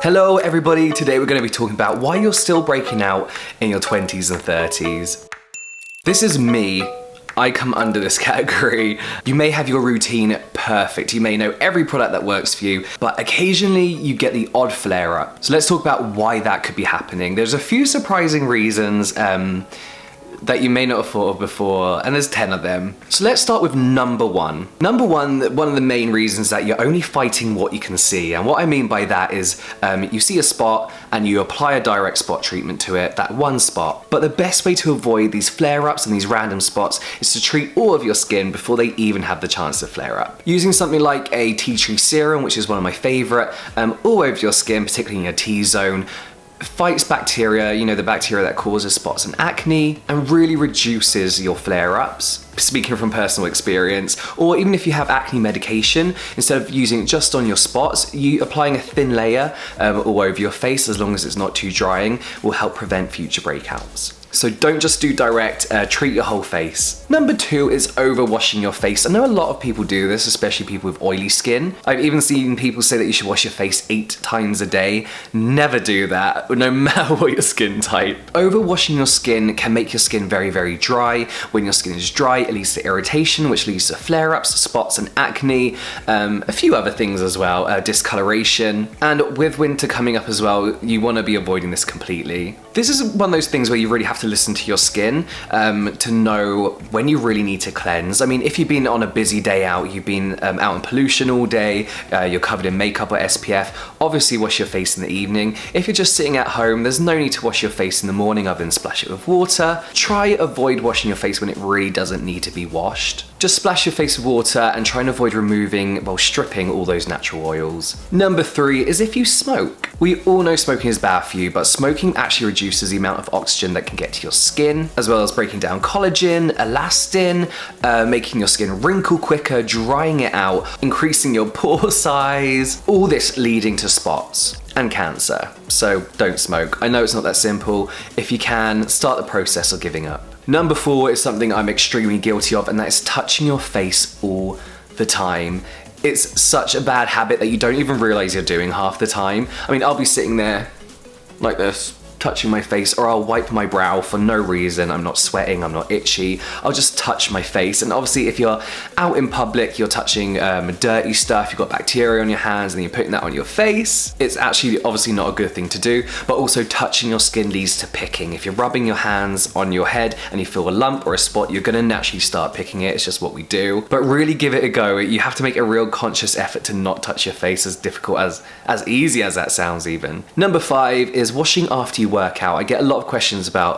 Hello everybody, today we're going to be talking about why you're still breaking out in your 20s and 30s. This is me. I come under this category. You may have your routine perfect, you may know every product that works for you, but occasionally you get the odd flare up. So let's talk about why that could be happening. There's a few surprising reasons that you may not have thought of before, and there's 10 of them. So let's start with number one. Number one of the main reasons that you're only fighting what you can see. And what I mean by that is you see a spot and you apply a direct spot treatment to it, that one spot. But the best way to avoid these flare-ups and these random spots is to treat all of your skin before they even have the chance to flare up. Using something like a tea tree serum, which is one of my favorite, all over your skin, particularly in your T-zone, fights bacteria, you know, the bacteria that causes spots and acne, and really reduces your flare-ups. Speaking from personal experience, or even if you have acne medication, instead of using it just on your spots, you applying a thin layer all over your face, as long as it's not too drying, will help prevent future breakouts. So don't just do direct, treat your whole face. Number two is overwashing your face. I know a lot of people do this, especially people with oily skin. I've even seen people say that you should wash your face 8 times a day. Never do that, no matter what your skin type. Overwashing your skin can make your skin very, very dry. When your skin is dry, it leads to irritation, which leads to flare-ups, spots and acne, a few other things as well, discoloration. And with winter coming up as well, you want to be avoiding this completely. This is one of those things where you really have to listen to your skin to know when you really need to cleanse. I mean, if you've been on a busy day out, you've been out in pollution all day, you're covered in makeup or SPF, obviously wash your face in the evening. If you're just sitting at home, there's no need to wash your face in the morning other than splash it with water. Try avoid washing your face when it really doesn't need to be washed. Just splash your face with water and try and avoid removing, well, stripping all those natural oils. Number three is if you smoke. We all know smoking is bad for you, but smoking actually reduces the amount of oxygen that can get to your skin, as well as breaking down collagen, elastin, making your skin wrinkle quicker, drying it out, increasing your pore size, all this leading to spots and cancer. So don't smoke. I know it's not that simple. If you can, start the process of giving up. Number four is something I'm extremely guilty of, and that is touching your face all the time. It's such a bad habit that you don't even realize you're doing half the time. I mean, I'll be sitting there like this, touching my face, or I'll wipe my brow for no reason. I'm not sweating, I'm not itchy. I'll just touch my face. And obviously if you're out in public, you're touching dirty stuff, you've got bacteria on your hands and you're putting that on your face. It's actually obviously not a good thing to do, but also touching your skin leads to picking. If you're rubbing your hands on your head and you feel a lump or a spot, you're gonna naturally start picking it. It's just what we do. But really give it a go. You have to make a real conscious effort to not touch your face, as difficult as easy as that sounds even. Number five is washing after you work out. I get a lot of questions about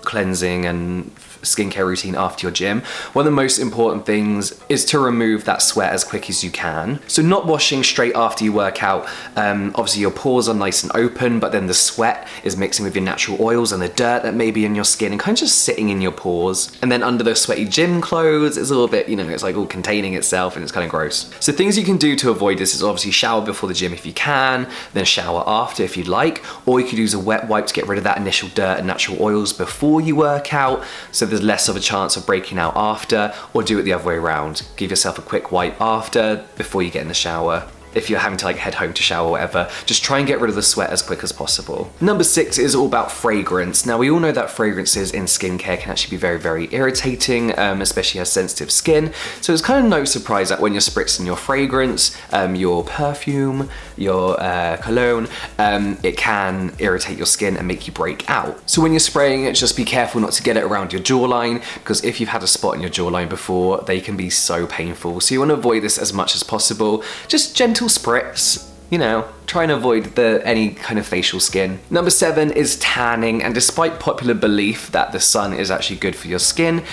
cleansing and skincare routine after your gym. One of the most important things is to remove that sweat as quick as you can. So not washing straight after you work out. Obviously your pores are nice and open, but then the sweat is mixing with your natural oils and the dirt that may be in your skin and kind of just sitting in your pores. And then under those sweaty gym clothes, it's a little bit, you know, it's like all containing itself and it's kind of gross. So things you can do to avoid this is obviously shower before the gym if you can, then shower after if you'd like, or you could use a wet wipe to get rid of that initial dirt and natural oils before you work out, so there's less of a chance of breaking out after, or do it the other way around. Give yourself a quick wipe after, before you get in the shower. If you're having to like head home to shower or whatever, just try and get rid of the sweat as quick as possible. Number six is all about fragrance. Now we all know that fragrances in skincare can actually be very, very irritating, especially as sensitive skin. So it's kind of no surprise that when you're spritzing your fragrance, your perfume, your cologne, it can irritate your skin and make you break out. So when you're spraying it, just be careful not to get it around your jawline, because if you've had a spot in your jawline before, they can be so painful. So you want to avoid this as much as possible. Just gentle spritz, you know, try and avoid any kind of facial skin. Number seven is tanning, and despite popular belief that the sun is actually good for your skin,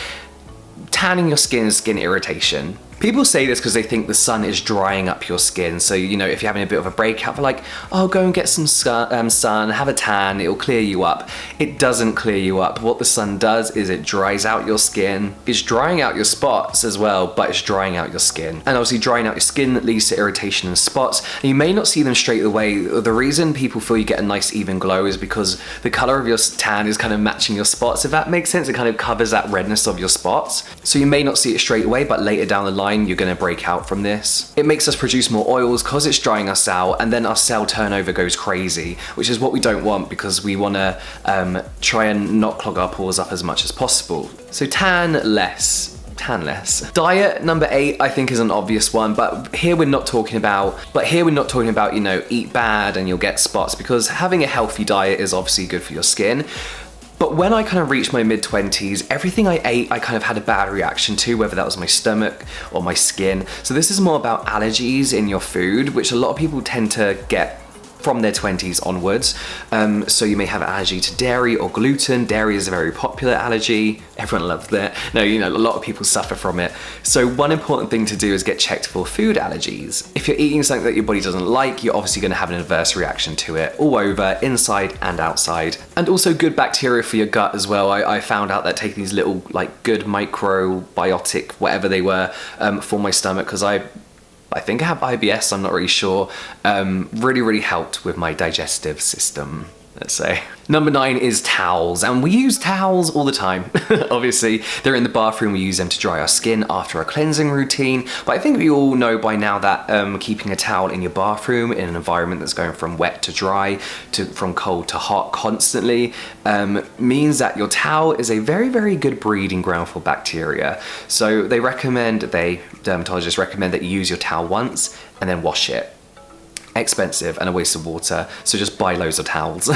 tanning your skin is skin irritation. People say this because they think the sun is drying up your skin. So, you know, if you're having a bit of a breakout, they're like, oh, go and get some sun, have a tan, it'll clear you up. It doesn't clear you up. What the sun does is it dries out your skin. It's drying out your spots as well, but it's drying out your skin. And obviously drying out your skin leads to irritation and spots. And you may not see them straight away. The reason people feel you get a nice even glow is because the color of your tan is kind of matching your spots. If that makes sense, it kind of covers that redness of your spots. So you may not see it straight away, but later down the line, line, you're gonna break out from this. It makes us produce more oils because it's drying us out, and then our cell turnover goes crazy, which is what we don't want because we wanna try and not clog our pores up as much as possible. So tan less. Diet, number 8, I think is an obvious one, but here we're not talking about, you know, eat bad and you'll get spots, because having a healthy diet is obviously good for your skin. But when I kind of reached my mid-20s, everything I ate, I kind of had a bad reaction to, whether that was my stomach or my skin. So this is more about allergies in your food, which a lot of people tend to get from their 20s onwards. So you may have an allergy to dairy or gluten. Dairy is a very popular allergy. Everyone loves that. No, you know, a lot of people suffer from it. So one important thing to do is get checked for food allergies. If you're eating something that your body doesn't like, you're obviously going to have an adverse reaction to it, all over, inside and outside. And also good bacteria for your gut as well. I found out that taking these little, like, good microbiotic, whatever they were, for my stomach, because I think I have IBS, I'm not really sure, really helped with my digestive system, let's say. Number 9 is towels, and we use towels all the time. Obviously, they're in the bathroom, we use them to dry our skin after our cleansing routine, but I think we all know by now that keeping a towel in your bathroom in an environment that's going from wet to dry, from cold to hot constantly, means that your towel is a very good breeding ground for bacteria. So dermatologists recommend that you use your towel once and then wash it. Expensive and a waste of water, so just buy loads of towels.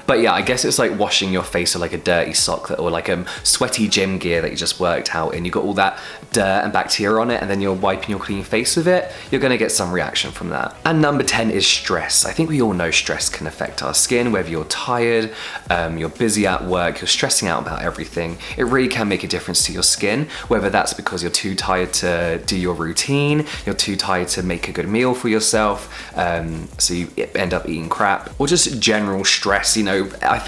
But yeah, I guess it's like washing your face with like a dirty sock or like sweaty gym gear that you just worked out in. You got all that dirt and bacteria on it, and then you're wiping your clean face with it. You're gonna get some reaction from that. And number 10 is stress. I think we all know stress can affect our skin, whether you're tired, you're busy at work, you're stressing out about everything. It really can make a difference to your skin, whether that's because you're too tired to do your routine, you're too tired to make a good meal for yourself, so you end up eating crap, or just general stress. You know, I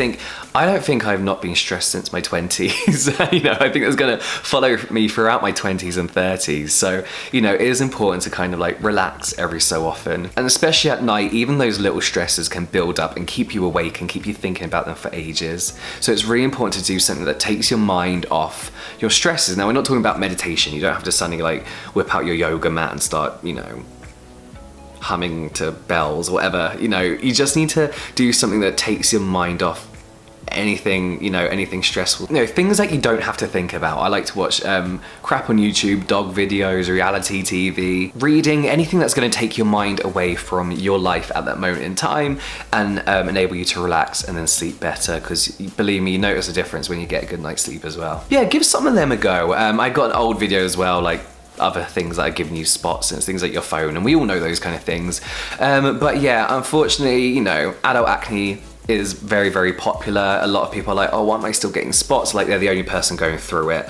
don't think I've not been stressed since my 20s. You know, I think it's gonna follow me throughout my 20s and 30s. So, you know, it is important to kind of like relax every so often. And especially at night, even those little stresses can build up and keep you awake and keep you thinking about them for ages. So it's really important to do something that takes your mind off your stresses. Now, we're not talking about meditation. You don't have to suddenly like whip out your yoga mat and start, you know, humming to bells or whatever. You know, you just need to do something that takes your mind off anything, you know, anything stressful. You know, things that you don't have to think about. I like to watch crap on YouTube, dog videos, reality TV, reading, anything that's going to take your mind away from your life at that moment in time and enable you to relax and then sleep better, because believe me, you notice a difference when you get a good night's sleep as well. Yeah, give some of them a go. I got an old video as well, like other things that are giving you spots and things like your phone, and we all know those kind of things. But yeah, unfortunately, you know, adult acne is very popular. A lot of people are like, oh, why am I still getting spots? Like they're the only person going through it.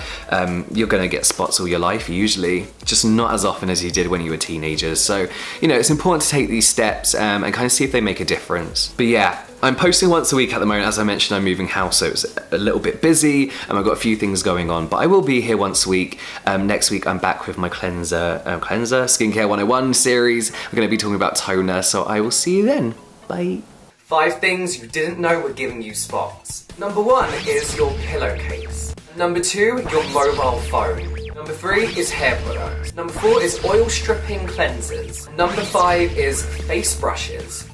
You're gonna get spots all your life usually, just not as often as you did when you were teenagers. So, you know, it's important to take these steps and kind of see if they make a difference. But yeah, I'm posting once a week at the moment. As I mentioned, I'm moving house, so it's a little bit busy and I've got a few things going on, but I will be here once a week. Next week I'm back with my cleanser Skincare 101 series. We're gonna be talking about toner, so I will see you then. Bye. 5 things you didn't know were giving you spots. Number 1 is your pillowcase. Number 2, your mobile phone. Number 3 is hair products. Number 4 is oil stripping cleansers. Number 5 is face brushes.